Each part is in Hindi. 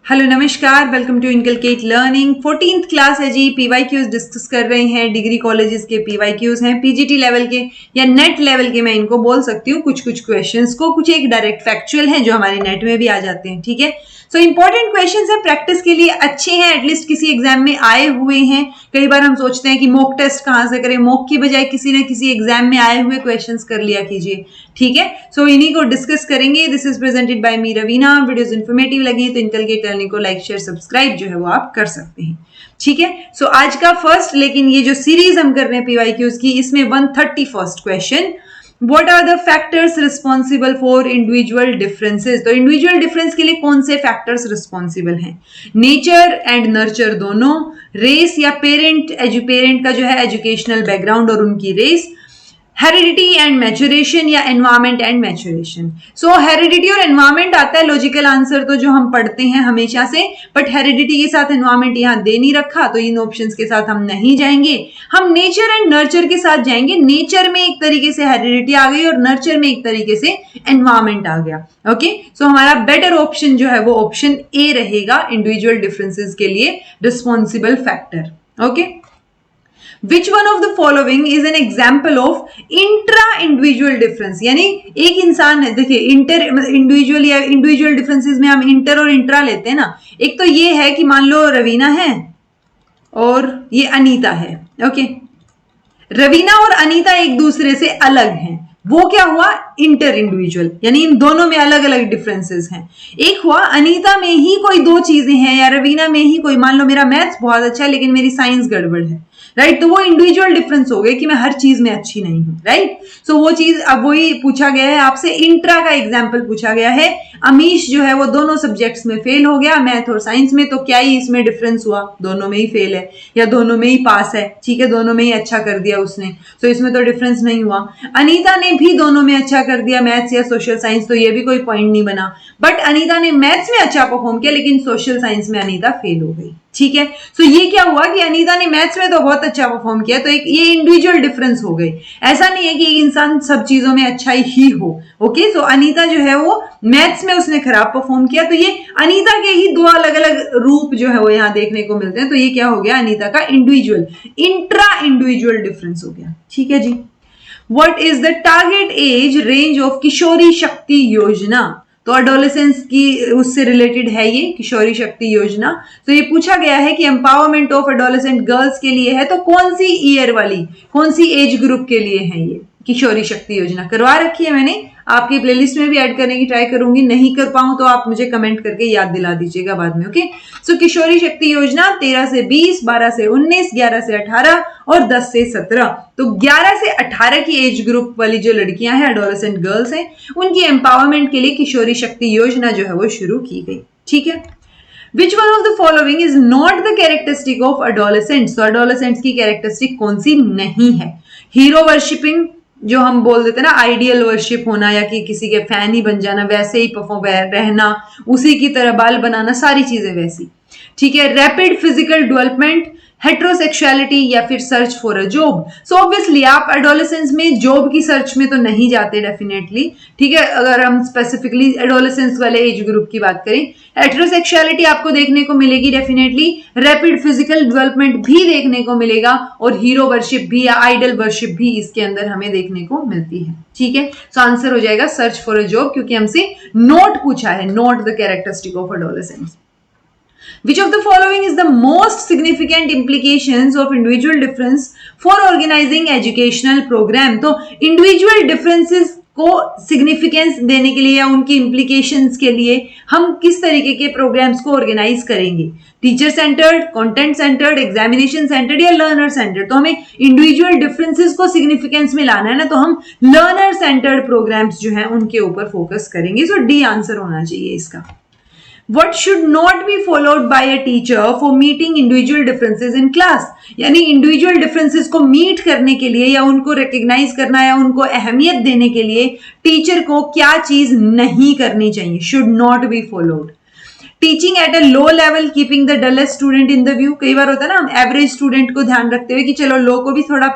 हेलो नमस्कार, welcome to inculcate learning. 14th class है जी। पीवाईक्यूज डिस्कस कर रहे हैं। डिग्री कॉलेजेस के पीवाईक्यूज हैं, पीजीटी लेवल के या नेट लेवल के, मैं इनको बोल सकती हूँ। कुछ क्वेश्चंस को, कुछ एक डायरेक्ट फैक्चुअल हैं जो हमारे नेट में भी आ जाते हैं। ठीक है, सो इंपॉर्टेंट क्वेश्चंस है, प्रैक्टिस के लिए अच्छे हैं, एटलीस्ट किसी एग्जाम में आए हुए हैं। कई बार हम सोचते हैं कि मॉक टेस्ट कहाँ से करें, मॉक की बजाय किसी न किसी एग्जाम में आए हुए क्वेश्चंस कर लिया कीजिए। ठीक है, सो इन्हीं को डिस्कस करेंगे। This is presented by me Raveena. Videos informative लगी तो इनकलकेट लर्निंग को लाइक शेयर सब्सक्राइब जो है वो आप कर सकते हैं। ठीक है, सो आज का फर्स्ट, लेकिन ये जो सीरीज हम कर रहे हैं पीवाईक्यूज की, इसमें 131st question, What are the factors responsible for individual differences? तो इंडिविजुअल डिफरेंस के लिए कौन से फैक्टर्स रिस्पॉन्सिबल हैं? नेचर एंड नर्चर दोनों, रेस या पेरेंट का जो है एजुकेशनल बैकग्राउंड और उनकी रेस, हेरिडिटी एंड मैच्योरेशन या environment and maturation. So heredity और एनवायरमेंट आता है लॉजिकल आंसर तो जो हम पढ़ते हैं हमेशा से, बट हेरिडिटी के साथ एनवायरमेंट यहाँ दे नहीं रखा, तो इन ऑप्शंस के साथ हम नहीं जाएंगे। हम नेचर एंड नर्चर के साथ जाएंगे। नेचर में एक तरीके से हेरिडिटी आ गई और नर्चर में एक तरीके से एनवायरमेंट आ गया। ओके, सो हमारा बेटर ऑप्शन जो है वो ऑप्शन ए रहेगा, इंडिविजुअल डिफरेंसेस के लिए responsible factor. Okay, Which one of the following is an example of intra-individual difference? यानी एक इंसान है, देखिए इंडिविजुअल या इंडिविजुअल डिफरेंसेस में हम इंटर और इंट्रा लेते हैं ना। एक तो ये है कि मान लो रवीना है और ये अनीता है। ओके, रवीना और अनीता एक दूसरे से अलग हैं, वो क्या हुआ? इंटर इंडिविजुअल, यानी इन दोनों में अलग अलग डिफरेंसेस हैं। एक हुआ अनीता में ही कोई दो चीजें हैं या रवीना में ही कोई, मान लो मेरा मैथ्स बहुत अच्छा है लेकिन मेरी साइंस गड़बड़ है, राइट? तो वो इंडिविजुअल डिफरेंस हो गया कि मैं हर चीज में अच्छी नहीं हूं, राइट? सो वो चीज अब वही पूछा गया है आपसे, इंट्रा का एग्जाम्पल पूछा गया है। अमीश जो है वो दोनों सब्जेक्ट्स में फेल हो गया, मैथ और साइंस में, तो क्या ही इसमें डिफरेंस हुआ? दोनों में ही फेल है या दोनों में ही पास है। ठीक है, दोनों में ही अच्छा कर दिया उसने, तो इसमें तो डिफरेंस नहीं हुआ। अनीता ने भी दोनों में अच्छा कर दिया, मैथ्स या सोशल साइंस, तो ये भी कोई पॉइंट नहीं बना। बट अनीता ने मैथ्स में अच्छा परफॉर्म किया लेकिन सोशल साइंस में अनीता फेल हो गई। ठीक है, सो ये क्या हुआ कि अनीता ने मैथ्स में तो बहुत अच्छा परफॉर्म किया, तो एक ये इंडिविजुअल डिफरेंस हो गई। ऐसा नहीं है कि एक इंसान सब चीजों में अच्छा ही हो। ओके, सो अनीता जो है वो मैथ्स में उसने खराब परफॉर्म किया, तो ये अनीता के ही दो अलग अलग रूप जो है वो यहाँ देखने को मिलते हैं। तो ये क्या हो गया? अनीता का इंडिविजुअल, इंट्रा इंडिविजुअल डिफरेंस हो गया। ठीक है जी। What is the target age range of Kishori Shakti Yojana? तो एडोलेसेंस की उससे रिलेटेड है ये किशोरी शक्ति योजना। तो ये पूछा गया है कि एम्पावरमेंट ऑफ एडोलेसेंट गर्ल्स के लिए है, तो कौन सी ईयर वाली, कौन सी एज ग्रुप के लिए है ये किशोरी शक्ति योजना? करवा रखी है मैंने, आपकी प्लेलिस्ट में भी ऐड करने की ट्राई करूंगी। नहीं कर पाऊं तो आप मुझे कमेंट करके याद दिला दीजिएगा बाद में। ओके, सो किशोरी शक्ति योजना 13 से 20, 12 से 19, 11 से 18 और 10 से 17। तो 11 से 18 की एज ग्रुप वाली जो लड़कियां हैं, एडोलेसेंट गर्ल्स हैं, उनकी एम्पावरमेंट के लिए किशोरी शक्ति योजना जो है वो शुरू की गई। ठीक है, Which one of the following is not the characteristic of adolescents? तो adolescents की कैरेक्टरिस्टिक कौन सी नहीं है? हीरो वर्शिपिंग, जो हम बोल देते हैं ना, आइडियल वर्शिप होना या कि किसी के फैन ही बन जाना, वैसे ही परफॉर्म रहना, उसी की तरह बाल बनाना, सारी चीजें वैसी। ठीक है, रैपिड फिजिकल डेवलपमेंट, हेट्रोसेक्सुअलिटी या फिर search for a job. So obviously आप एडोलेसेंस में जॉब की सर्च में तो नहीं जाते डेफिनेटली। ठीक है, अगर हम स्पेसिफिकली एडोलेसेंस वाले एज ग्रुप की बात करें, हेट्रोसेक्सुअलिटी आपको देखने को मिलेगी डेफिनेटली, रैपिड फिजिकल डेवलपमेंट भी देखने को मिलेगा और हीरो वर्शिप भी या आइडल वर्शिप भी इसके अंदर हमें देखने को मिलती है। ठीक है, सो आंसर हो जाएगा सर्च फॉर अ जॉब, क्योंकि हमसे नोट पूछा है, note the characteristic of adolescence. Which of the following is the most significant implications of individual difference for organizing educational program? तो individual differences को सिग्निफिकेंस देने के लिए या उनकी इम्प्लीकेशंस के लिए हम किस तरीके के प्रोग्राम्स को ऑर्गेनाइज करेंगे? Teacher centred, content centred, examination centred या लर्नर सेंटर्ड? तो हमें इंडिविजुअल डिफरेंसेस को सिग्निफिकेंस में लाना है ना, तो हम लर्नर सेंटर्ड प्रोग्राम्स जो है उनके ऊपर फोकस करेंगे। सो डी आंसर होना चाहिए इसका। What should not be followed by a teacher for meeting individual differences in class? यानी इंडिविजुअल डिफरेंसेस को मीट करने के लिए या उनको रिकग्नाइज करना या उनको अहमियत देने के लिए टीचर को क्या चीज नहीं करनी चाहिए? Should not be followed. Teaching at a low level, keeping the dullest student in the view. कई बार होता है ना, हम एवरेज स्टूडेंट को ध्यान रखते हुए कि चलो लो को भी थोड़ा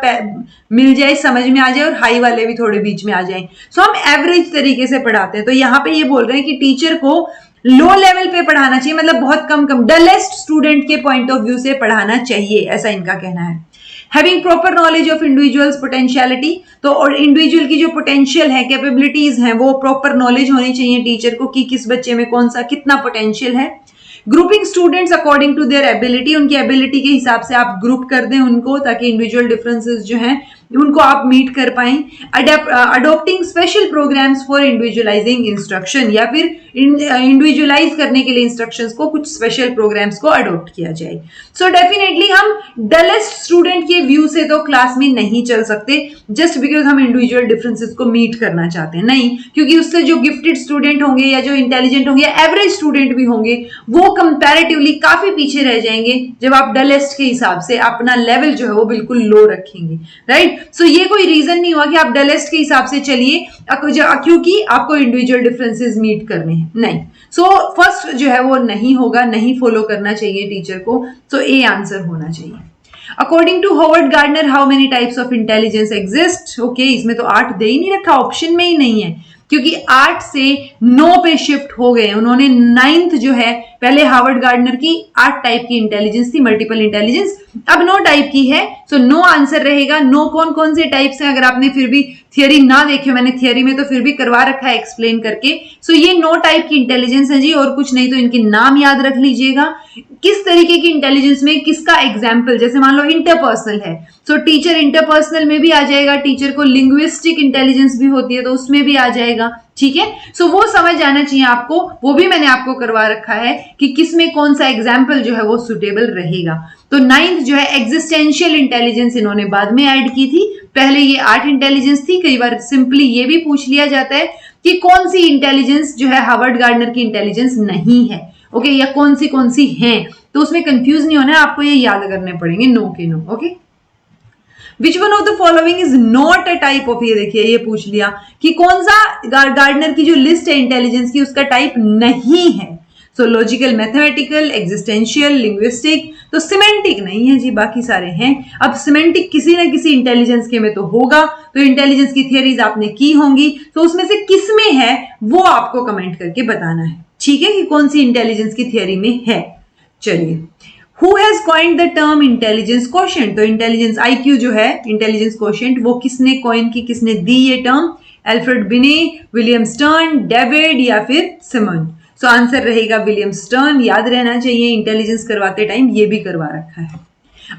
मिल जाए, समझ में आ जाए, और हाई वाले भी थोड़े बीच में आ जाए, सो हम एवरेज तरीके से पढ़ाते हैं। तो यहाँ पे ये बोल रहे हैं कि टीचर को लो लेवल पे पढ़ाना चाहिए, मतलब बहुत कम डलेस्ट स्टूडेंट के पॉइंट ऑफ व्यू से पढ़ाना चाहिए, ऐसा इनका कहना है। Having proper knowledge of individuals potentiality, तो और इंडिविजुअल की जो पोटेंशियल है, कैपेबिलिटीज हैं, वो प्रॉपर नॉलेज होनी चाहिए टीचर को कि किस बच्चे में कौन सा कितना पोटेंशियल है। Grouping students according to their ability, उनकी एबिलिटी के हिसाब से आप ग्रुप कर दें उनको, ताकि इंडिविजुअल डिफरेंसेस जो हैं उनको आप मीट कर पाएं। Adopting special programmes for individualising instruction, या फिर इंडिविजुअलाइज करने के लिए इंस्ट्रक्शंस को कुछ स्पेशल प्रोग्राम्स को अडॉप्ट किया जाए। सो डेफिनेटली हम डलेस्ट स्टूडेंट के व्यू से तो क्लास में नहीं चल सकते जस्ट बिकॉज हम इंडिविजुअल डिफरेंसेस को मीट करना चाहते हैं, नहीं, क्योंकि उससे जो गिफ्टेड स्टूडेंट होंगे या जो इंटेलिजेंट होंगे या एवरेज स्टूडेंट भी होंगे वो कंपैरेटिवली काफी पीछे रह जाएंगे जब आप डलेस्ट के हिसाब से अपना लेवल जो है वो बिल्कुल लो रखेंगे, राइट। सो ये कोई रीजन नहीं हुआ कि आप डलेस्ट के हिसाब से चलिए क्योंकि आपको इंडिविजुअल डिफरेंसेस मीट करने हैं, नहीं। सो फर्स्ट जो है वो नहीं होगा, नहीं फॉलो करना चाहिए टीचर को। सो ए आंसर होना चाहिए। According to Howard Gardner, how many types of intelligence exist? Okay, इसमें तो 8 दे ही नहीं रखा, ऑप्शन में ही नहीं है, क्योंकि 8 से 9 पे शिफ्ट हो गए। उन्होंने 9th जो है, पहले हार्वर्ड गार्डनर की 8 टाइप की इंटेलिजेंस थी, मल्टीपल इंटेलिजेंस, अब 9 टाइप की है। सो नो आंसर रहेगा। नो कौन कौन से टाइप्स हैं, अगर आपने फिर भी थियरी ना देखी, मैंने थियरी में तो फिर भी करवा रखा है एक्सप्लेन करके। सो ये 9 टाइप की इंटेलिजेंस है जी, और कुछ नहीं, तो इनके नाम याद रख लीजिएगा। किस तरीके की इंटेलिजेंस में किसका एग्जाम्पल, जैसे मान लो इंटरपर्सनल है, सो टीचर इंटरपर्सनल में भी आ जाएगा, टीचर को लिंग्विस्टिक इंटेलिजेंस भी होती है तो उसमें भी आ जाएगा, ठीक है। सो वो समझ जाना चाहिए आपको, वो भी मैंने आपको करवा रखा है कि किसमें कौन सा एग्जाम्पल जो है वो सुटेबल रहेगा। तो 9th जो है एग्जिस्टेंशियल इंटेलिजेंस इन्होंने बाद में ऐड की थी, पहले ये 8 इंटेलिजेंस थी। कई बार सिंपली ये भी पूछ लिया जाता है कि कौन सी इंटेलिजेंस जो है हार्वर्ड गार्डनर की इंटेलिजेंस नहीं है, ओके, या कौन सी हैं, तो उसमें कंफ्यूज नहीं होना है, आपको ये याद करने पड़ेंगे, नो के no, okay. Which one of the following is not a type of, ये देखिए ये पूछ लिया कि कौन सा गार्डनर की जो लिस्ट है इंटेलिजेंस की उसका टाइप नहीं है। सो लॉजिकल, मैथमेटिकल, एग्जिस्टेंशियल, लिंग्विस्टिक, तो सिमेंटिक नहीं है जी, बाकी सारे हैं। अब सिमेंटिक किसी न किसी इंटेलिजेंस के में तो होगा, तो इंटेलिजेंस की थियरीज आपने की होंगी, तो उसमें से किस में है वो आपको कमेंट करके बताना है, ठीक है, कि कौन सी इंटेलिजेंस की थियरी में है। चलिए, Who has coined the term intelligence quotient? तो इंटेलिजेंस IQ जो है, इंटेलिजेंस क्वोशिएंट, वो किसने कॉइन की, किसने दी ये टर्म? अल्फ्रेड बिने, विलियम स्टर्न, डेविड या फिर सिमन? सो आंसर रहेगा विलियम स्टर्न, याद रहना चाहिए, इंटेलिजेंस करवाते टाइम ये भी करवा रखा है।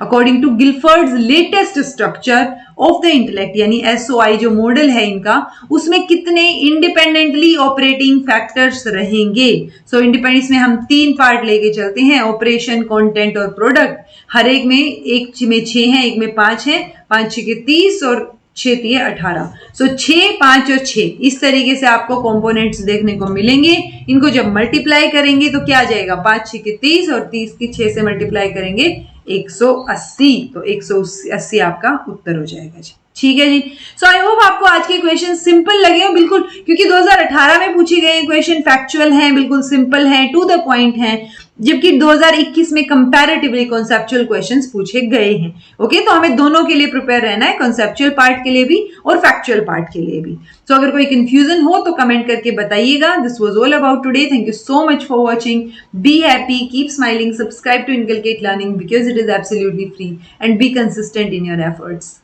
According to Guilford's latest structure of the intellect, यानी SOI जो मॉडल है इनका, उसमें कितने इंडिपेंडेंटली ऑपरेटिंग फैक्टर्स रहेंगे? सो इंडिपेंडेंस में हम 3 पार्ट लेके चलते हैं, ऑपरेशन, कंटेंट और प्रोडक्ट। हर एक में, एक में 6 है, एक में 5 है, 5 6 के 30 और 6 3 18। सो 6 5 और 6 इस तरीके से आपको कंपोनेंट्स देखने को मिलेंगे। इनको जब मल्टीप्लाई करेंगे तो क्या आ जाएगा? 5 6 के 30 और 30 की 6 से मल्टीप्लाई करेंगे 180, तो 180 आपका उत्तर हो जाएगा जी, ठीक है जी। सो आई होप आपको आज के क्वेश्चन सिंपल लगे हो, बिल्कुल, क्योंकि 2018 में पूछे गए क्वेश्चन फैक्चुअल हैं, बिल्कुल सिंपल हैं, टू द पॉइंट हैं, जबकि 2021 में कंपैरेटिवली कॉन्सेप्चुअल क्वेश्चंस पूछे गए हैं। ओके, तो हमें दोनों के लिए प्रिपेयर रहना है, कॉन्सेप्चुअल पार्ट के लिए भी और फैक्चुअल पार्ट के लिए भी। सो अगर कोई कंफ्यूजन हो तो कमेंट करके बताइएगा। This was all about today. Thank you so much for watching. Be happy, keep smiling, subscribe to inculcate learning because it is absolutely free, and be consistent in your efforts.